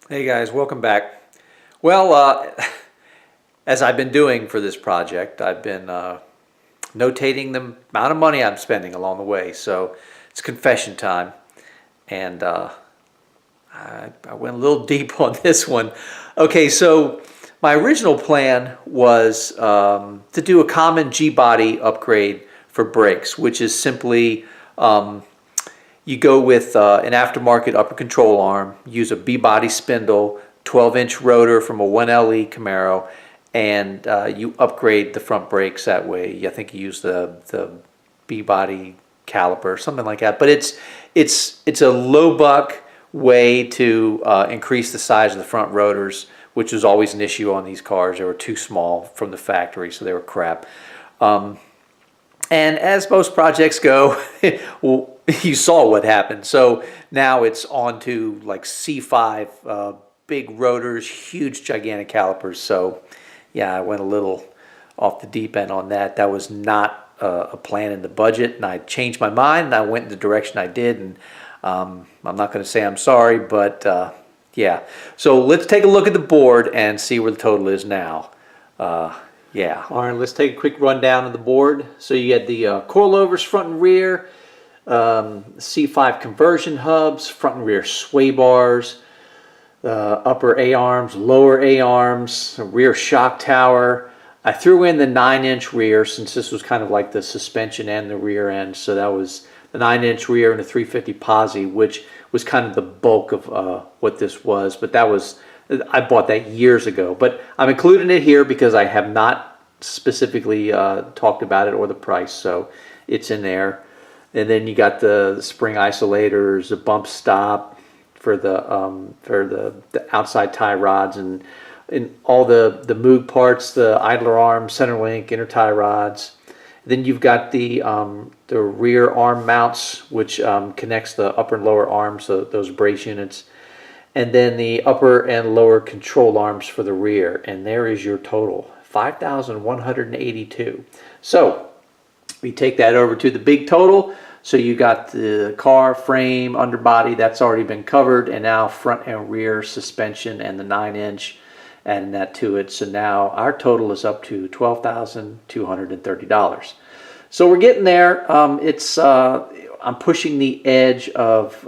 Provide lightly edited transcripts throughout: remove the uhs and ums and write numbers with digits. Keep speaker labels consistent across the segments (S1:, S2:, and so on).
S1: Hey guys, welcome back. Well, as I've been doing for this project, I've been notating the amount of money I'm spending along the way. So it's confession time, and I went a little deep on this one. Okay, so my original plan was to do a common G-body upgrade for brakes, which is simply you go with an aftermarket upper control arm, use a B-body spindle, 12-inch rotor from a 1LE Camaro, and you upgrade the front brakes that way. I think you use the B-body caliper, something like that. But it's a low buck way to increase the size of the front rotors, which was always an issue on these cars. They were too small from the factory, so they were crap. And as most projects go, well, you saw what happened. So now it's on to like C5, big rotors, huge, gigantic calipers. So yeah, I went a little off the deep end on that. That was not a plan in the budget, and I changed my mind, and I went in the direction I did. And I'm not going to say I'm sorry, but yeah. So let's take a look at the board and see where the total is now. Yeah. All right, let's take a quick rundown of the board. So you get the coilovers front and rear, C5 conversion hubs, front and rear sway bars, upper A-arms, lower A-arms, rear shock tower. I threw in the 9-inch rear since this was kind of like the suspension and the rear end. So that was the 9-inch rear and the 350 posi, which was kind of the bulk of what this was. But that was, I bought that years ago. But I'm including it here because I have not specifically talked about it or the price. So it's in there. And then you got the spring isolators, the bump stop for the outside tie rods, and all the Moog parts, the idler arm, center link, inner tie rods. Then you've got the rear arm mounts, which connects the upper and lower arms, so those brace units. And then the upper and lower control arms for the rear. And there is your total, $5,182. So we take that over to the big total. So you got the car, frame, underbody, that's already been covered, and now front and rear suspension and the 9-inch, adding that to it. So now our total is up to $12,230. So we're getting there. I'm pushing the edge of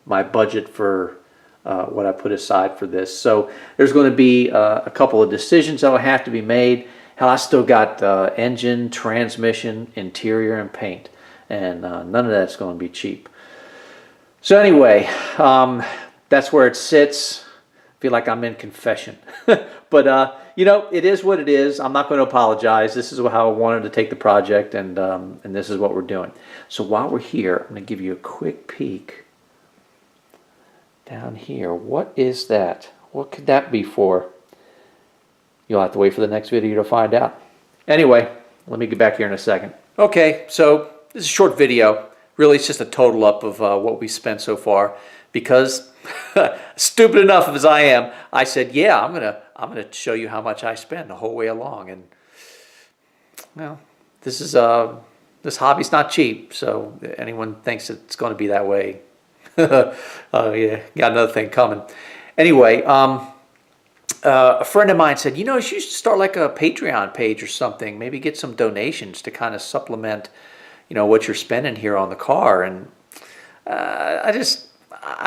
S1: my budget for what I put aside for this. So there's going to be a couple of decisions that will have to be made. Hell, I still got engine, transmission, interior, and paint. And none of that's going to be cheap. So anyway, that's where it sits. I feel like I'm in confession. But, you know, it is what it is. I'm not going to apologize. This is how I wanted to take the project, and this is what we're doing. So while we're here, I'm going to give you a quick peek down here. What is that? What could that be for? You'll have to wait for the next video to find out. Anyway, let me get back here in a second. Okay, so this is a short video. Really, it's just a total up of what we spent so far. Because, stupid enough as I am, I said, yeah, I'm gonna show you how much I spend the whole way along. And well, this hobby's not cheap. So anyone thinks it's going to be that way, yeah, got another thing coming. Anyway, a friend of mine said, you know, you should start like a Patreon page or something. Maybe get some donations to kind of supplement, you know, what you're spending here on the car. And I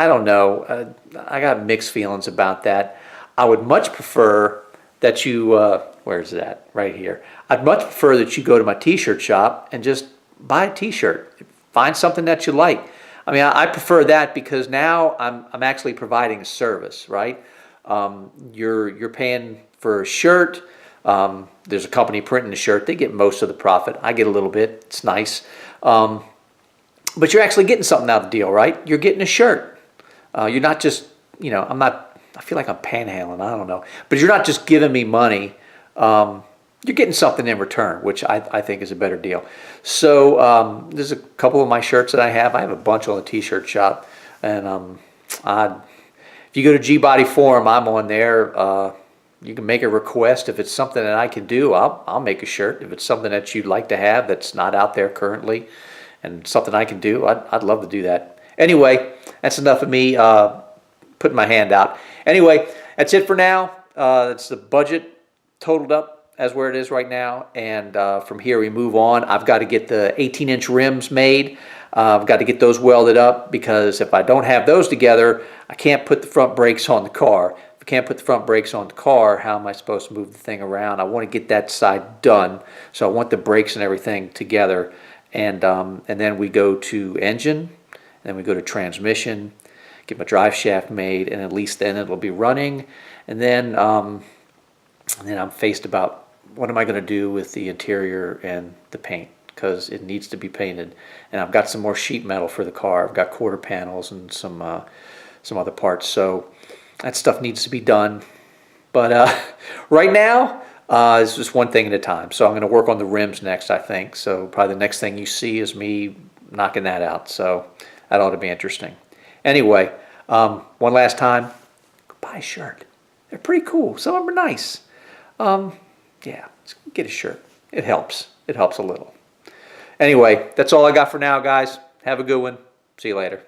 S1: don't know. I got mixed feelings about that. I would much prefer that you, where's that? Right here. I'd much prefer that you go to my t-shirt shop and just buy a t-shirt. Find something that you like. I mean, I prefer that because now I'm actually providing a service, right? You're paying for a shirt. There's a company printing the shirt. They get most of the profit. I get a little bit. It's nice. But you're actually getting something out of the deal, right? You're getting a shirt. You're not just, you know, I feel like I'm panhandling. I don't know. But you're not just giving me money. You're getting something in return, which I think is a better deal. So there's a couple of my shirts that I have. I have a bunch on the t-shirt shop. And if you go to G-Body Forum, I'm on there. You can make a request. If it's something that I can do, I'll make a shirt. If it's something that you'd like to have that's not out there currently and something I can do, I'd love to do that. Anyway, that's enough of me putting my hand out. Anyway, that's it for now. That's the budget totaled up as where it is right now. And from here we move on. I've got to get the 18-inch rims made. I've got to get those welded up, because if I don't have those together, I can't put the front brakes on the car. If I can't put the front brakes on the car, how am I supposed to move the thing around? I want to get that side done. So I want the brakes and everything together. And then we go to engine, and then we go to transmission, get my drive shaft made, and at least then it'll be running. And then I'm faced about what am I going to do with the interior and the paint, because it needs to be painted. And I've got some more sheet metal for the car. I've got quarter panels and some other parts. So that stuff needs to be done. But right now, it's just one thing at a time. So I'm going to work on the rims next, I think. So probably the next thing you see is me knocking that out. So that ought to be interesting. Anyway, one last time, buy a shirt. They're pretty cool. Some of them are nice. Yeah, get a shirt. It helps. It helps a little. Anyway, that's all I got for now, guys. Have a good one. See you later.